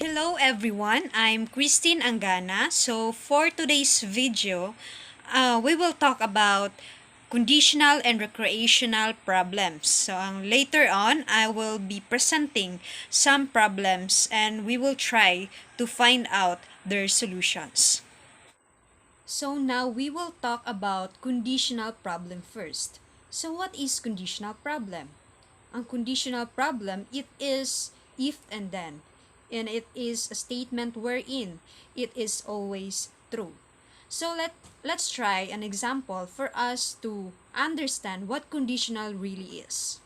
Hello everyone, I'm Christine Angana. So for today's video, we will talk about conditional and recreational problems. So later on, I will be presenting some problems and we will try to find out their solutions. So now we will talk about conditional problem first. So what is conditional problem? Ang conditional problem, it is if and then. And it is a statement wherein it is always true. So let's try an example for us to understand what conditional really is.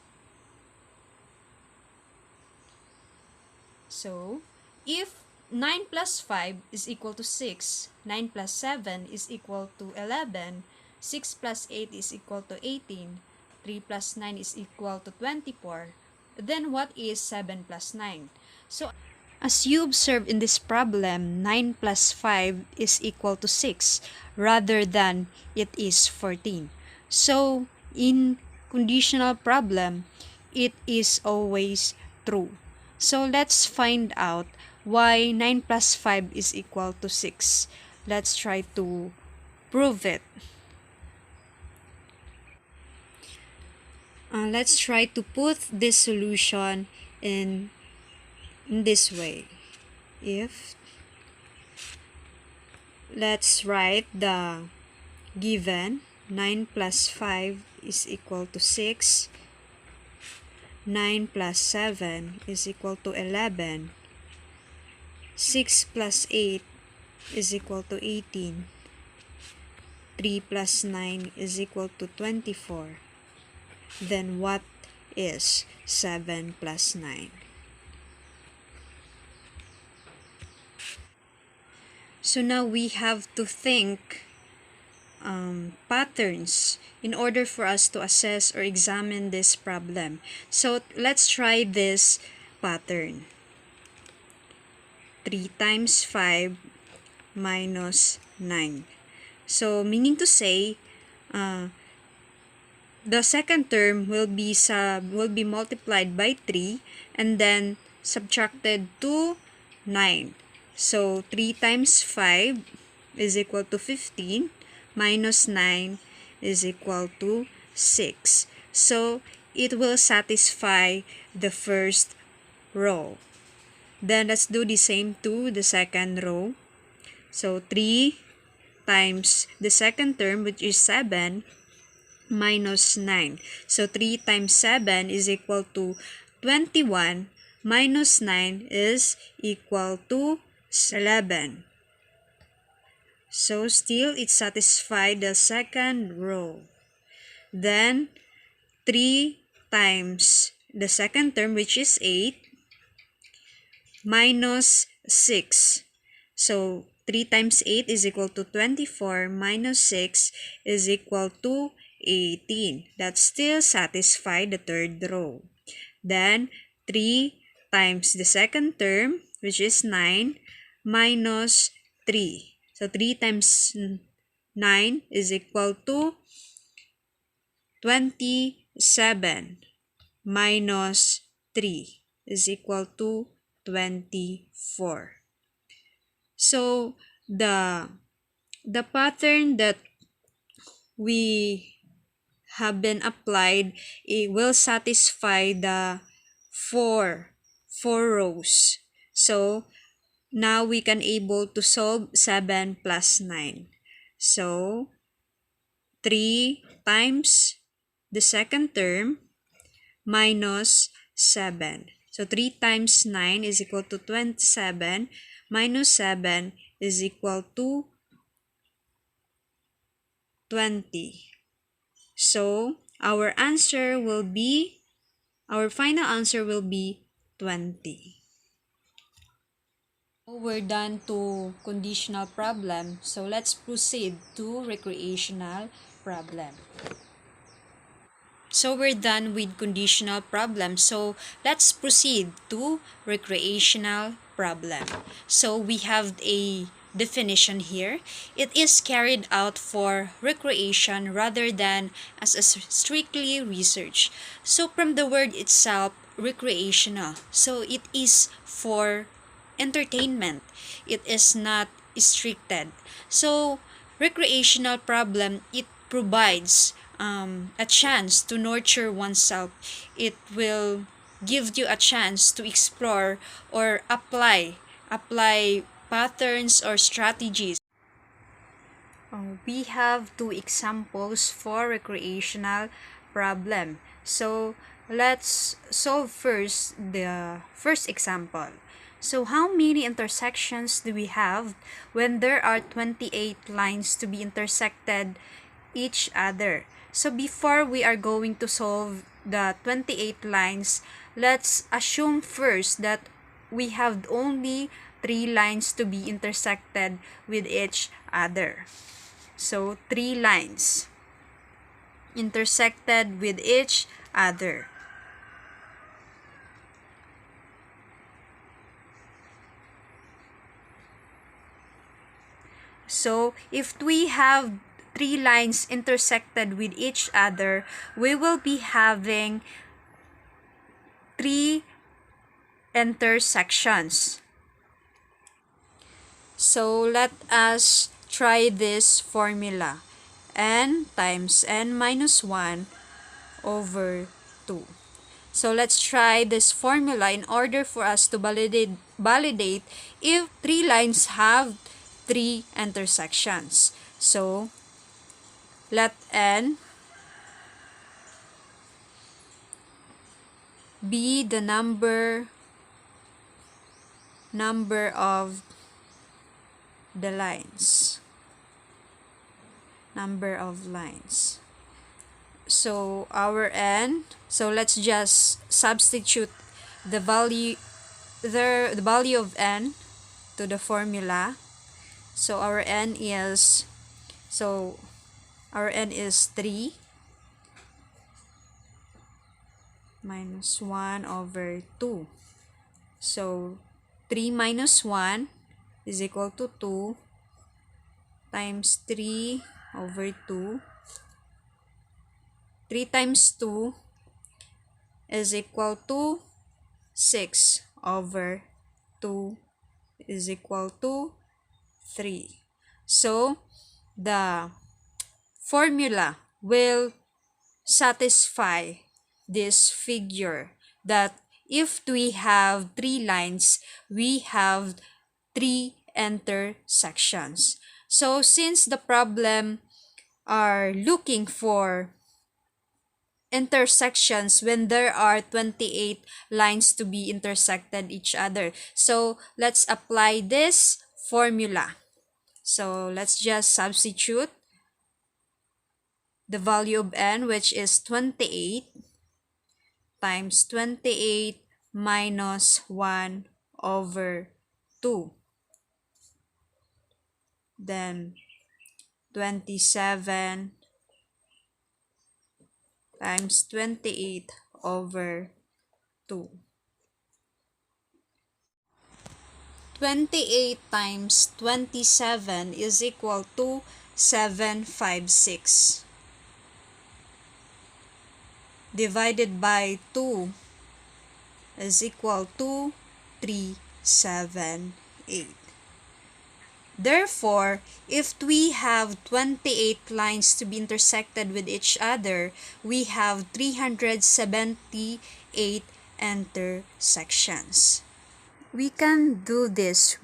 So, if 9 plus 5 is equal to 6, 9 plus 7 is equal to 11, 6 plus 8 is equal to 18, 3 plus 9 is equal to 24, then what is 7 plus 9? So, as you observe in this problem, 9 plus 5 is equal to 6 rather than it is 14. So, in conditional problem, it is always true. So, let's find out why 9 plus 5 is equal to 6. Let's try to prove it. Let's try to put this solution in this way. If let's write the given 9 plus 5 is equal to 6, 9 plus 7 is equal to 11, 6 plus 8 is equal to 18, 3 plus 9 is equal to 24. Then what is 7 plus 9? So now we have to think patterns in order for us to assess or examine this problem. So let's try this pattern. 3 times 5 minus 9. So meaning to say, the second term will be multiplied by 3 and then subtracted to 9. So 3 times 5 is equal to 15 minus 9 is equal to 6. So it will satisfy the first row. Then let's do the same to the second row. So 3 times the second term, which is 7, minus 9. So 3 times 7 is equal to 21 minus 9 is equal to 11. So still it satisfied the second row. Then 3 times the second term, which is 8, minus 6. So 3 times 8 is equal to 24 minus 6 is equal to 18. That still satisfies the third row. Then 3 times the second term, which is 9, minus 3. So 3 times 9 is equal to 27 minus 3 is equal to 24. So the pattern that we have been applied, it will satisfy the four rows. So now we can able to solve 7 plus 9. So 3 times the second term minus 7. So 3 times 9 is equal to 27 minus 7 is equal to 20. So our final answer will be 20. We're done to conditional problem. So let's proceed to recreational problem. So we're done with conditional problem. So let's proceed to recreational problem. So we have a definition here. It is carried out for recreation rather than as a strictly research. So from the word itself, recreational. So it is for entertainment. It is not restricted. So, recreational problem, it provides a chance to nurture oneself. It will give you a chance to explore or apply patterns or strategies. We have two examples for recreational problem. So let's solve first the first example. So how many intersections do we have when there are 28 lines to be intersected each other? So before we are going to solve the 28 lines, let's assume first that we have only 3 lines to be intersected with each other. So 3 lines intersected with each other. So if we have 3 lines intersected with each other, we will be having 3 intersections. So let us try this formula. N times n minus 1 over 2. So let's try this formula in order for us to validate if 3 lines have 3 intersections. So let n be the number of the lines. Number of lines. So our n, so let's just substitute the value of n to the formula. So our n is 3 minus 1 over 2. So 3 minus 1 is equal to 2 times 3 over 2. 3 times 2 is equal to 6 over 2 is equal to 3. So, the formula will satisfy this figure that if we have 3 lines, we have 3 intersections. So, since the problem are looking for intersections when there are 28 lines to be intersected each other. So let's apply this formula. So let's just substitute the value of n, which is 28 times 28 minus 1 over 2. Then 27 times 28 over 2. 28 times 27 is equal to 756. Divided by 2 is equal to 378. Therefore, if we have 28 lines to be intersected with each other, we have 378 intersections. We can do this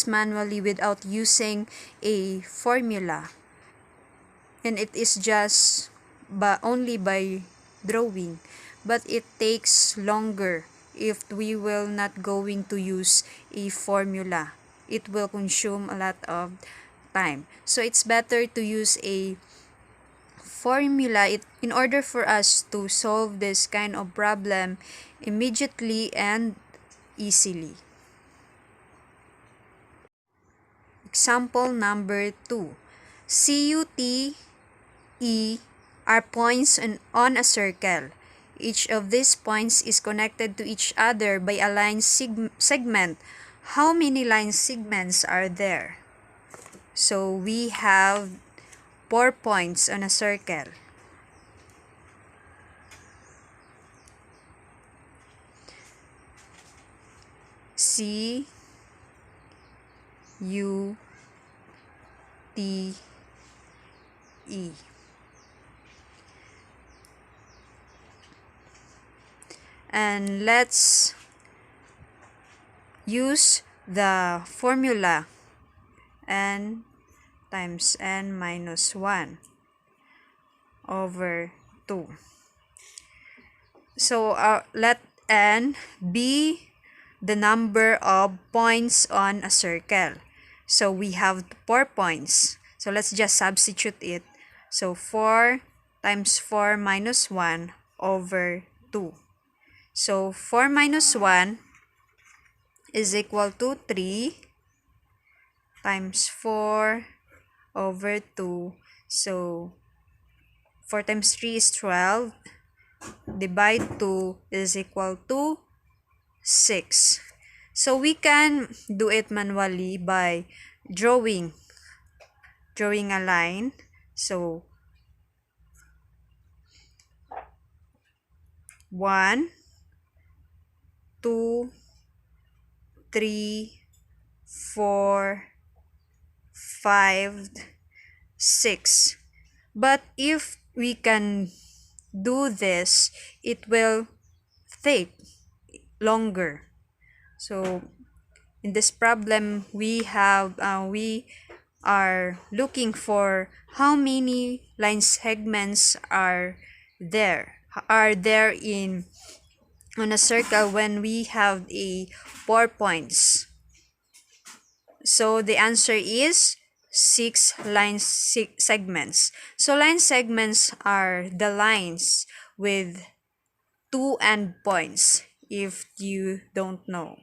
manually without using a formula. And it is just only by drawing. But it takes longer if we will not going to use a formula. It will consume a lot of time. So it's better to use a formula in order for us to solve this kind of problem immediately and easily. Example number 2. CUT, E are points on a circle. Each of these points is connected to each other by a line segment. How many line segments are there? So we have 4 points on a circle. E. And let's use the formula n times n minus 1 over 2. So let n be the number of points on a circle. So we have 4 points. So let's just substitute it. So 4 times 4 minus 1 over 2. So 4 minus 1 is equal to 3 times 4 over 2. So 4 times 3 is 12. Divide 2 is equal to 6. So we can do it manually by drawing a line. So 1, 2, 3, 4, 5, 6. But if we can do this, it will take longer. So in this problem, we are looking for how many line segments are there in on a circle when we have 4 points. So the answer is 6 line segments. So line segments are the lines with 2 end points, if you don't know.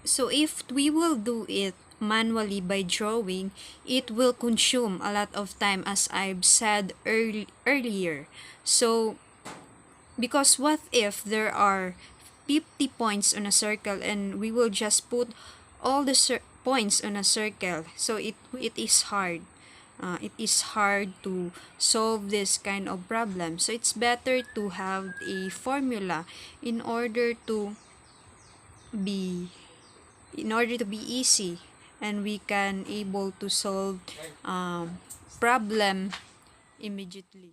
So if we will do it manually by drawing, it will consume a lot of time, as I've said earlier. So because what if there are 50 points on a circle and we will just put all the points on a circle? So it is hard. It is hard to solve this kind of problem. So it's better to have a formula in order to be easy, and we can able to solve problem immediately.